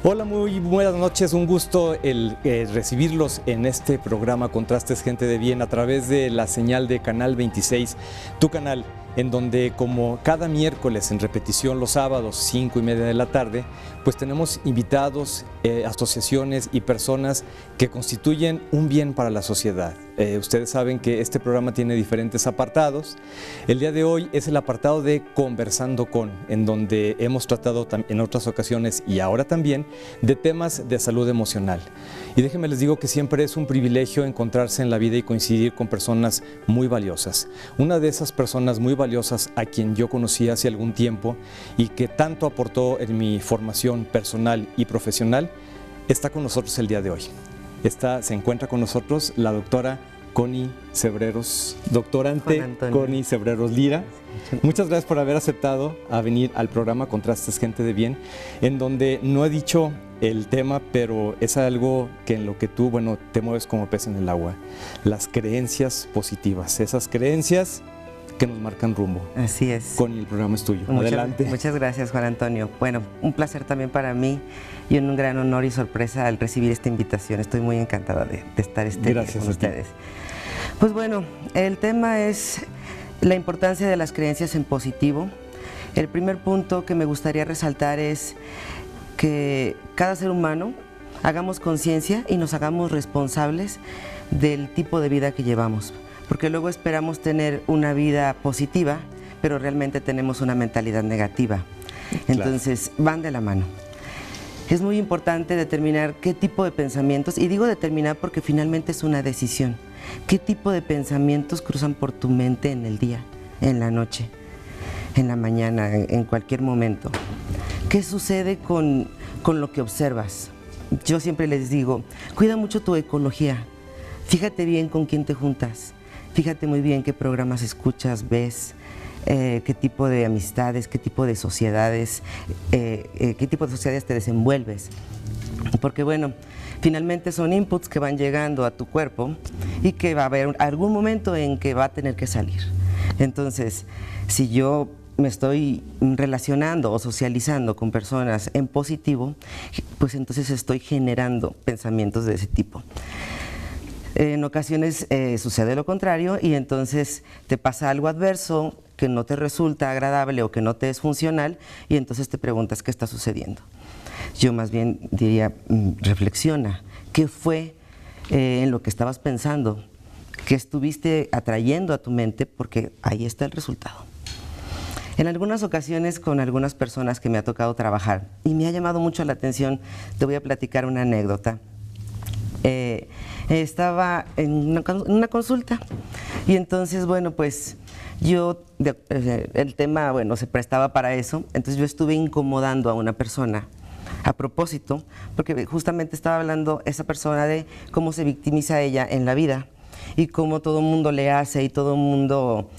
Hola, muy buenas noches, un gusto el recibirlos en este programa Contrastes Gente de Bien a través de la señal de Canal 26, tu canal, en donde como cada miércoles en repetición los sábados 5:30 de la tarde, pues tenemos invitados, asociaciones y personas que constituyen un bien para la sociedad. Ustedes saben que este programa tiene diferentes apartados. El día de hoy es el apartado de Conversando con, en donde hemos tratado en otras ocasiones y ahora también de temas de salud emocional. Y déjenme les digo que siempre es un privilegio encontrarse en la vida y coincidir con personas muy valiosas. Una de esas personas muy valiosas a quien yo conocí hace algún tiempo y que tanto aportó en mi formación personal y profesional, está con nosotros el día de hoy. Se encuentra con nosotros la doctora Connie Cebreros, doctorante Connie Cebreros Lira. Muchas gracias por haber aceptado a venir al programa Contrastes Gente de Bien, en donde no he dicho el tema, pero es algo que en lo que tú, te mueves como pez en el agua. Las creencias positivas, esas creencias que nos marcan rumbo. Así es. Connie, el programa es tuyo. Adelante. Muchas gracias, Juan Antonio. Bueno, un placer también para mí y un gran honor y sorpresa al recibir esta invitación. Estoy muy encantada de estar con ustedes. Pues bueno, el tema es la importancia de las creencias en positivo. El primer punto que me gustaría resaltar es que cada ser humano hagamos conciencia y nos hagamos responsables del tipo de vida que llevamos. Porque luego esperamos tener una vida positiva, pero realmente tenemos una mentalidad negativa. Entonces, van de la mano. Es muy importante determinar qué tipo de pensamientos, y digo determinar porque finalmente es una decisión, qué tipo de pensamientos cruzan por tu mente en el día, en la noche, en la mañana, en cualquier momento. ¿Qué sucede con lo que observas? Yo siempre les digo, cuida mucho tu ecología, fíjate bien con quién te juntas. Fíjate muy bien qué programas escuchas, ves, qué tipo de amistades, qué tipo de sociedades te desenvuelves. Porque bueno, finalmente son inputs que van llegando a tu cuerpo y que va a haber algún momento en que va a tener que salir. Entonces, si yo me estoy relacionando o socializando con personas en positivo, pues entonces estoy generando pensamientos de ese tipo. En ocasiones sucede lo contrario y entonces te pasa algo adverso que no te resulta agradable o que no te es funcional y entonces te preguntas qué está sucediendo. Yo más bien diría, reflexiona, ¿qué fue en lo que estabas pensando? ¿Qué estuviste atrayendo a tu mente? Porque ahí está el resultado. En algunas ocasiones con algunas personas que me ha tocado trabajar y me ha llamado mucho la atención, te voy a platicar una anécdota. Estaba en una consulta y entonces, bueno, pues el tema, se prestaba para eso, entonces yo estuve incomodando a una persona a propósito, porque justamente estaba hablando esa persona de cómo se victimiza ella en la vida y cómo todo el mundo le hace y todo el mundo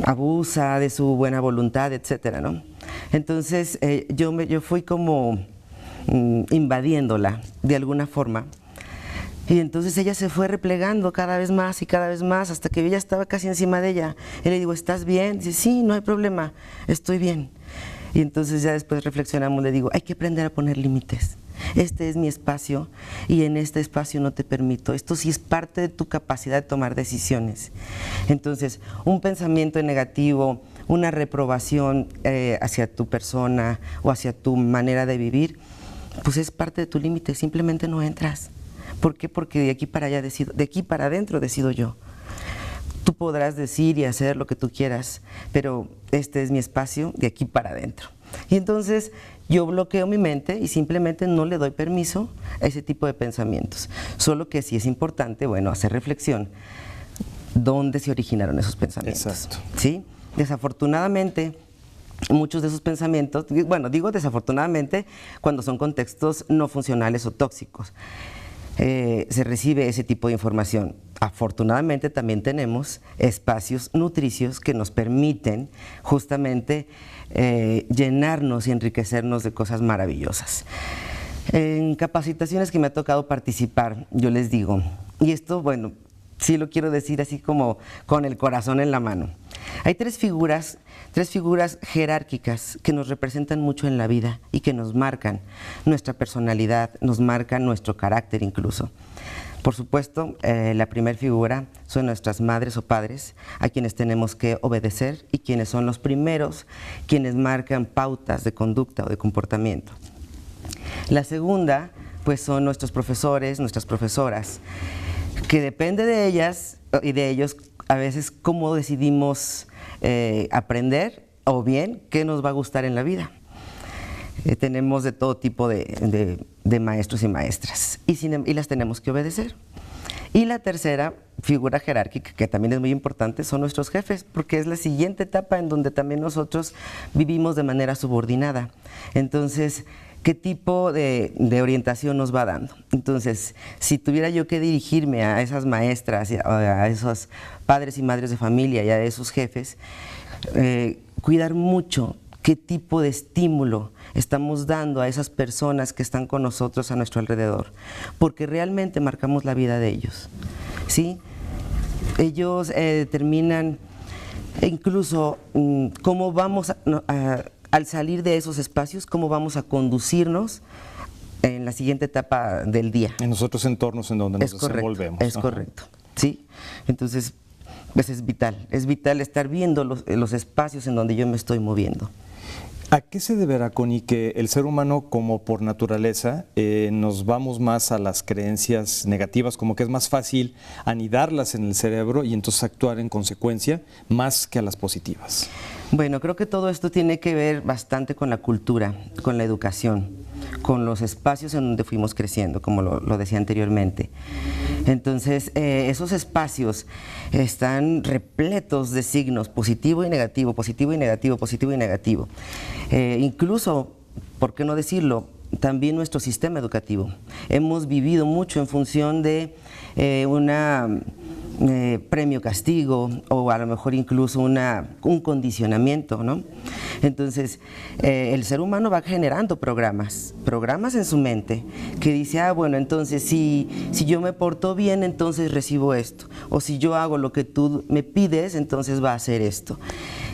abusa de su buena voluntad, etcétera, ¿no? Entonces yo fui como invadiéndola de alguna forma. Y entonces ella se fue replegando cada vez más y cada vez más hasta que yo ya estaba casi encima de ella. Y le digo, ¿estás bien? Dice, sí, no hay problema, estoy bien. Y entonces ya después reflexionamos, le digo, hay que aprender a poner límites. Este es mi espacio y en este espacio no te permito. Esto sí es parte de tu capacidad de tomar decisiones. Entonces, un pensamiento negativo, una reprobación hacia tu persona o hacia tu manera de vivir, pues es parte de tu límite, simplemente no entras. ¿Por qué? Porque de aquí para adentro decido yo. Tú podrás decir y hacer lo que tú quieras, pero este es mi espacio de aquí para adentro. Y entonces yo bloqueo mi mente y simplemente no le doy permiso a ese tipo de pensamientos. Solo que sí es importante, hacer reflexión. ¿Dónde se originaron esos pensamientos? Exacto. ¿Sí? Desafortunadamente, muchos de esos pensamientos, digo desafortunadamente, cuando son contextos no funcionales o tóxicos, se recibe ese tipo de información. Afortunadamente también tenemos espacios nutricios que nos permiten justamente llenarnos y enriquecernos de cosas maravillosas. En capacitaciones que me ha tocado participar, yo les digo, y esto, sí lo quiero decir así como con el corazón en la mano. Hay tres figuras jerárquicas que nos representan mucho en la vida y que nos marcan nuestra personalidad, nos marcan nuestro carácter incluso. Por supuesto, la primera figura son nuestras madres o padres, a quienes tenemos que obedecer y quienes son los primeros quienes marcan pautas de conducta o de comportamiento. La segunda, pues son nuestros profesores, nuestras profesoras, que depende de ellas y de ellos a veces cómo decidimos aprender o bien qué nos va a gustar en la vida. Tenemos de todo tipo de maestros y maestras y las tenemos que obedecer. Y la tercera figura jerárquica, que también es muy importante, son nuestros jefes, porque es la siguiente etapa en donde también nosotros vivimos de manera subordinada. Entonces, ¿qué tipo de orientación nos va dando? Entonces, si tuviera yo que dirigirme a esas maestras, a esos padres y madres de familia y a esos jefes, cuidar mucho qué tipo de estímulo estamos dando a esas personas que están con nosotros a nuestro alrededor, porque realmente marcamos la vida de ellos, ¿sí? Ellos determinan incluso cómo vamos al salir de esos espacios, cómo vamos a conducirnos en la siguiente etapa del día. En los otros entornos en donde nos desenvolvemos. Es correcto, ¿sí? Entonces, pues es vital estar viendo los espacios en donde yo me estoy moviendo. ¿A qué se deberá, Connie, que el ser humano, como por naturaleza, nos vamos más a las creencias negativas, como que es más fácil anidarlas en el cerebro y entonces actuar en consecuencia, más que a las positivas? Bueno, creo que todo esto tiene que ver bastante con la cultura, con la educación, con los espacios en donde fuimos creciendo, como lo decía anteriormente. Entonces, esos espacios están repletos de signos positivo y negativo, positivo y negativo, positivo y negativo. Incluso, ¿por qué no decirlo?, también nuestro sistema educativo. Hemos vivido mucho en función de una premio-castigo o a lo mejor incluso un condicionamiento, ¿no? Entonces, el ser humano va generando programas en su mente que dice, bueno, entonces si yo me porto bien, entonces recibo esto, o si yo hago lo que tú me pides, entonces va a hacer esto.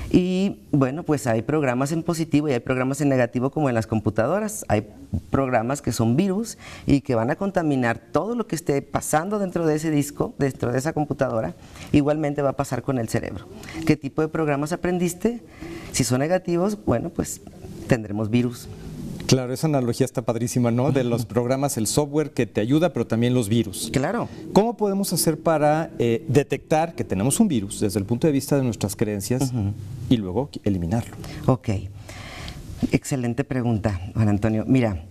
Y bueno, pues hay programas en positivo y hay programas en negativo, como en las computadoras. Hay programas que son virus y que van a contaminar todo lo que esté pasando dentro de ese disco, dentro de esa computadora. Igualmente va a pasar con el cerebro. ¿Qué tipo de programas aprendiste? Si son negativos, bueno, pues tendremos virus. Claro, esa analogía está padrísima, ¿no? De los programas, el software que te ayuda, pero también los virus. Claro. ¿Cómo podemos hacer para detectar que tenemos un virus desde el punto de vista de nuestras creencias y luego eliminarlo? Ok. Excelente pregunta, Juan Antonio. Mira,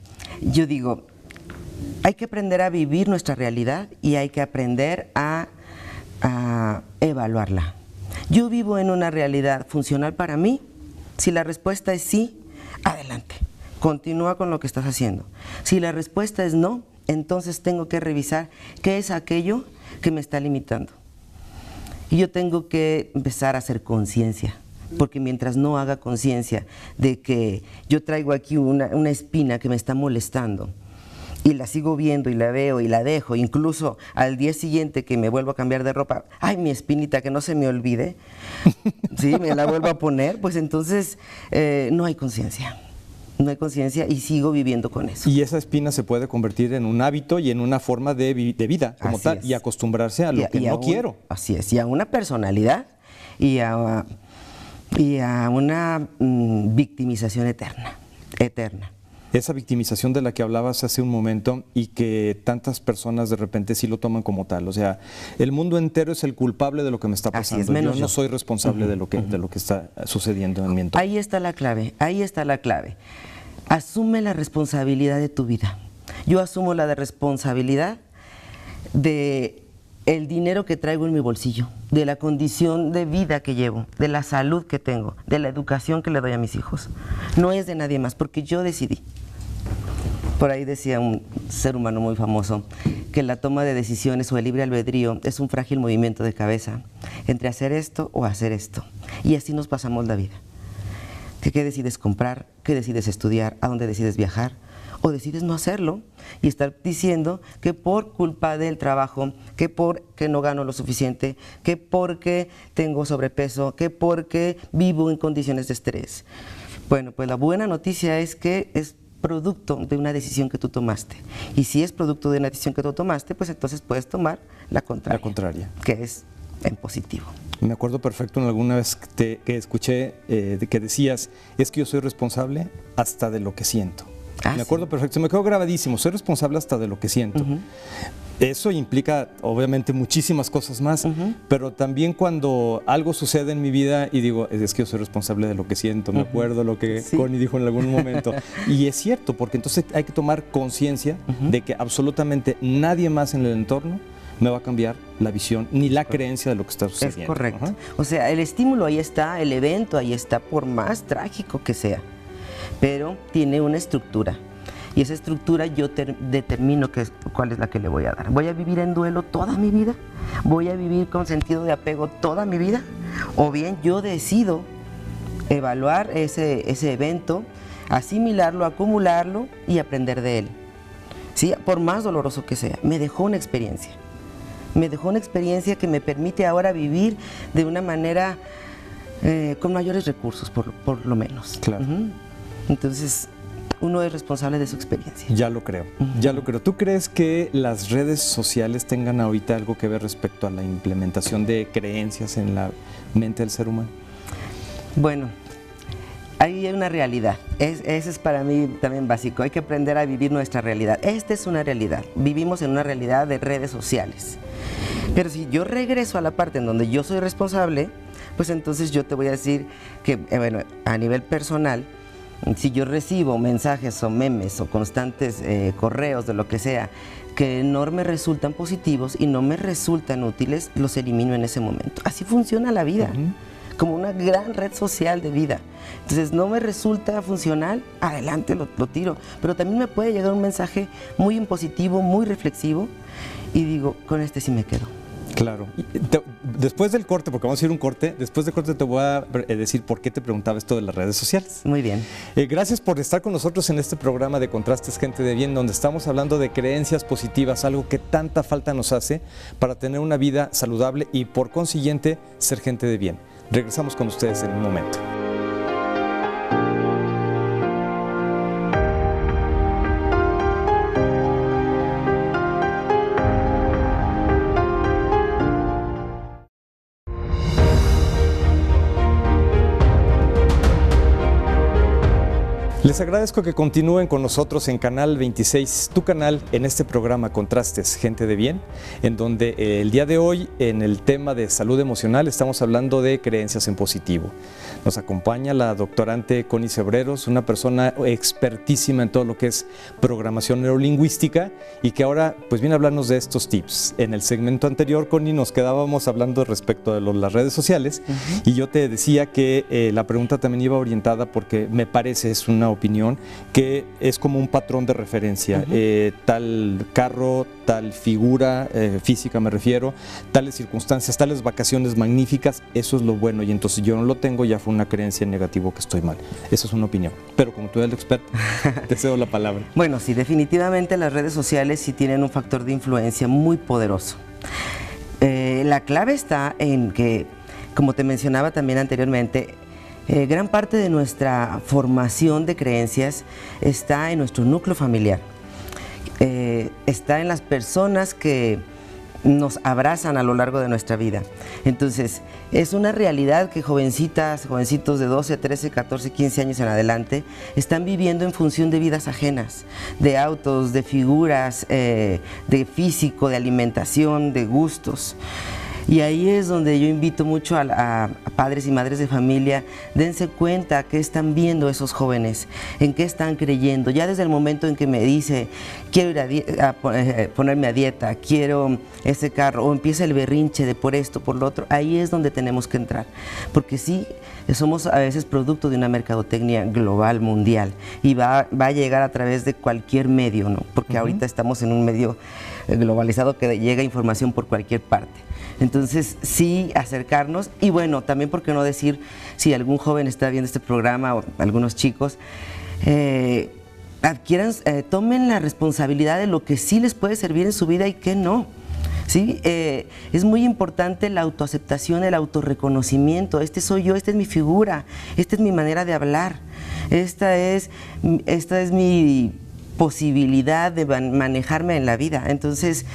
yo digo, hay que aprender a vivir nuestra realidad y hay que aprender a evaluarla. ¿Yo vivo en una realidad funcional para mí? Si la respuesta es sí, adelante. Continúa con lo que estás haciendo. Si la respuesta es no, entonces tengo que revisar qué es aquello que me está limitando. Y yo tengo que empezar a hacer conciencia, porque mientras no haga conciencia de que yo traigo aquí una espina que me está molestando, y la sigo viendo y la veo y la dejo, incluso al día siguiente que me vuelvo a cambiar de ropa, ¡ay, mi espinita, que no se me olvide! ¿Sí? Me la vuelvo a poner, pues entonces no hay conciencia. No hay conciencia y sigo viviendo con eso. Y esa espina se puede convertir en un hábito y en una forma de vida como tal, y acostumbrarse a lo que no quiero. Así es, y a una personalidad y a una victimización eterna. Esa victimización de la que hablabas hace un momento y que tantas personas de repente sí lo toman como tal. O sea, el mundo entero es el culpable de lo que me está pasando. Así es, menos yo no soy responsable de lo que está sucediendo en mi entorno. Ahí está la clave. Asume la responsabilidad de tu vida. Yo asumo la responsabilidad de el dinero que traigo en mi bolsillo, de la condición de vida que llevo, de la salud que tengo, de la educación que le doy a mis hijos. No es de nadie más, porque yo decidí. Por ahí decía un ser humano muy famoso que la toma de decisiones o el libre albedrío es un frágil movimiento de cabeza entre hacer esto o hacer esto. Y así nos pasamos la vida. ¿Qué decides comprar? ¿Qué decides estudiar? ¿A dónde decides viajar? o decides no hacerlo y estar diciendo que por culpa del trabajo, que porque no gano lo suficiente, que porque tengo sobrepeso, que porque vivo en condiciones de estrés. Bueno, pues la buena noticia es que es producto de una decisión que tú tomaste. Y si es producto de una decisión que tú tomaste, pues entonces puedes tomar la contraria. Que es en positivo. Me acuerdo perfecto en alguna vez que escuché que decías, es que yo soy responsable hasta de lo que siento. Me acuerdo perfecto, se me quedó grabadísimo, soy responsable hasta de lo que siento. Eso implica obviamente muchísimas cosas más, pero también cuando algo sucede en mi vida y digo, es que yo soy responsable de lo que siento, me acuerdo lo que Connie dijo en algún momento. Y es cierto, porque entonces hay que tomar conciencia de que absolutamente nadie más en el entorno me va a cambiar la visión ni la creencia de lo que está sucediendo. Es correcto. O sea, el estímulo ahí está, el evento ahí está, por más trágico que sea, pero tiene una estructura. Y esa estructura yo determino cuál es la que le voy a dar. ¿Voy a vivir en duelo toda mi vida? ¿Voy a vivir con sentido de apego toda mi vida? O bien yo decido evaluar ese evento, asimilarlo, acumularlo y aprender de él. ¿Sí? Por más doloroso que sea, me dejó una experiencia. Me dejó una experiencia que me permite ahora vivir de una manera con mayores recursos, por lo menos. Claro. Entonces, uno es responsable de su experiencia. Ya lo creo, ya lo creo. ¿Tú crees que las redes sociales tengan ahorita algo que ver respecto a la implementación de creencias en la mente del ser humano? Bueno, ahí hay una realidad. Ese es para mí también básico. Hay que aprender a vivir nuestra realidad. Esta es una realidad. Vivimos en una realidad de redes sociales. Pero si yo regreso a la parte en donde yo soy responsable, pues entonces yo te voy a decir que, bueno, a nivel personal, si yo recibo mensajes o memes o constantes correos de lo que sea que no me resultan positivos y no me resultan útiles, los elimino en ese momento. Así funciona la vida, como una gran red social de vida. Entonces no me resulta funcional, adelante, lo tiro. Pero también me puede llegar un mensaje muy impositivo, muy reflexivo y digo, con este sí me quedo. Claro. Después del corte, porque vamos a ir a un corte, después del corte te voy a decir por qué te preguntaba esto de las redes sociales. Muy bien. Gracias por estar con nosotros en este programa de Contrastes Gente de Bien, donde estamos hablando de creencias positivas, algo que tanta falta nos hace para tener una vida saludable y por consiguiente ser gente de bien. Regresamos con ustedes en un momento. Les agradezco que continúen con nosotros en Canal 26, tu canal, en este programa Contrastes Gente de Bien, en donde el día de hoy, en el tema de salud emocional, estamos hablando de creencias en positivo. Nos acompaña la doctorante Connie Cebreros, una persona expertísima en todo lo que es programación neurolingüística y que ahora pues viene a hablarnos de estos tips. En el segmento anterior, Connie, nos quedábamos hablando respecto de las redes sociales y yo te decía que la pregunta también iba orientada porque me parece, es una opinión, que es como un patrón de referencia, tal carro, tal figura física me refiero, tales circunstancias, tales vacaciones magníficas, eso es lo bueno y entonces yo no lo tengo, ya fue una creencia negativa que estoy mal. Eso es una opinión, pero como tú eres el experto, te cedo la palabra. Bueno, sí, definitivamente las redes sociales sí tienen un factor de influencia muy poderoso. La clave está en que, como te mencionaba también anteriormente, gran parte de nuestra formación de creencias está en nuestro núcleo familiar, está en las personas que nos abrazan a lo largo de nuestra vida. Entonces, es una realidad que jovencitas, jovencitos de 12, 13, 14, 15 años en adelante están viviendo en función de vidas ajenas, de autos, de figuras, de físico, de alimentación, de gustos. Y ahí es donde yo invito mucho a padres y madres de familia, dense cuenta qué están viendo esos jóvenes, en qué están creyendo. Ya desde el momento en que me dice, quiero ir a ponerme a dieta, quiero ese carro, o empieza el berrinche de por esto, por lo otro, ahí es donde tenemos que entrar. Porque sí, somos a veces producto de una mercadotecnia global, mundial, y va a llegar a través de cualquier medio, ¿no? Porque ahorita estamos en un medio globalizado que llega información por cualquier parte. Entonces, sí, acercarnos y bueno, también por qué no decir, si algún joven está viendo este programa o algunos chicos, adquieran, tomen la responsabilidad de lo que sí les puede servir en su vida y qué no. ¿Sí? Es muy importante la autoaceptación, el autorreconocimiento. Este soy yo, esta es mi figura, esta es mi manera de hablar, esta es mi posibilidad de manejarme en la vida. Entonces,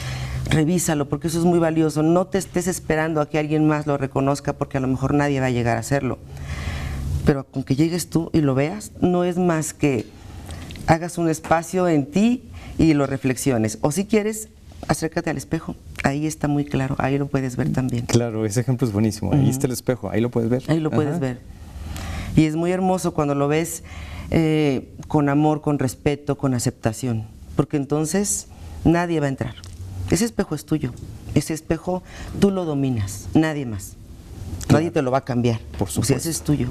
revísalo, porque eso es muy valioso. No te estés esperando a que alguien más lo reconozca, porque a lo mejor nadie va a llegar a hacerlo. Pero con que llegues tú y lo veas, no es más que hagas un espacio en ti y lo reflexiones. O si quieres, acércate al espejo, ahí está muy claro, ahí lo puedes ver también. Claro, ese ejemplo es buenísimo, ahí está el espejo, ahí lo puedes ver. Ahí lo puedes ver. Y es muy hermoso cuando lo ves con amor, con respeto, con aceptación, porque entonces nadie va a entrar. Ese espejo es tuyo, ese espejo tú lo dominas, nadie más. Nadie te lo va a cambiar, por supuesto. O sea, ese es tuyo.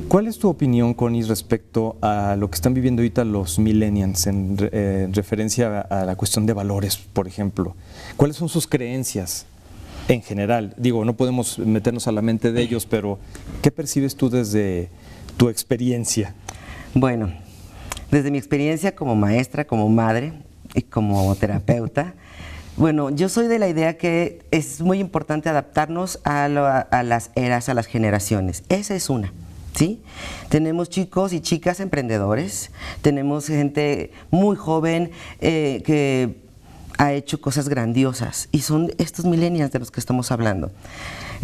¿Cuál es tu opinión, Connie, respecto a lo que están viviendo ahorita los millennials en referencia a la cuestión de valores, por ejemplo? ¿Cuáles son sus creencias en general? Digo, no podemos meternos a la mente de ellos, pero ¿qué percibes tú desde tu experiencia? Bueno, desde mi experiencia como maestra, como madre y como terapeuta, bueno, yo soy de la idea que es muy importante adaptarnos a las eras, a las generaciones. Esa es una, ¿sí? Tenemos chicos y chicas emprendedores, tenemos gente muy joven que ha hecho cosas grandiosas y son estos millennials de los que estamos hablando.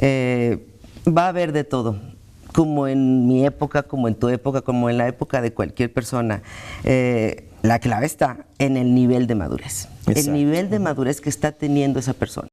Va a haber de todo, como en mi época, como en tu época, como en la época de cualquier persona. La clave está en el nivel de madurez. Exacto. El nivel de madurez que está teniendo esa persona.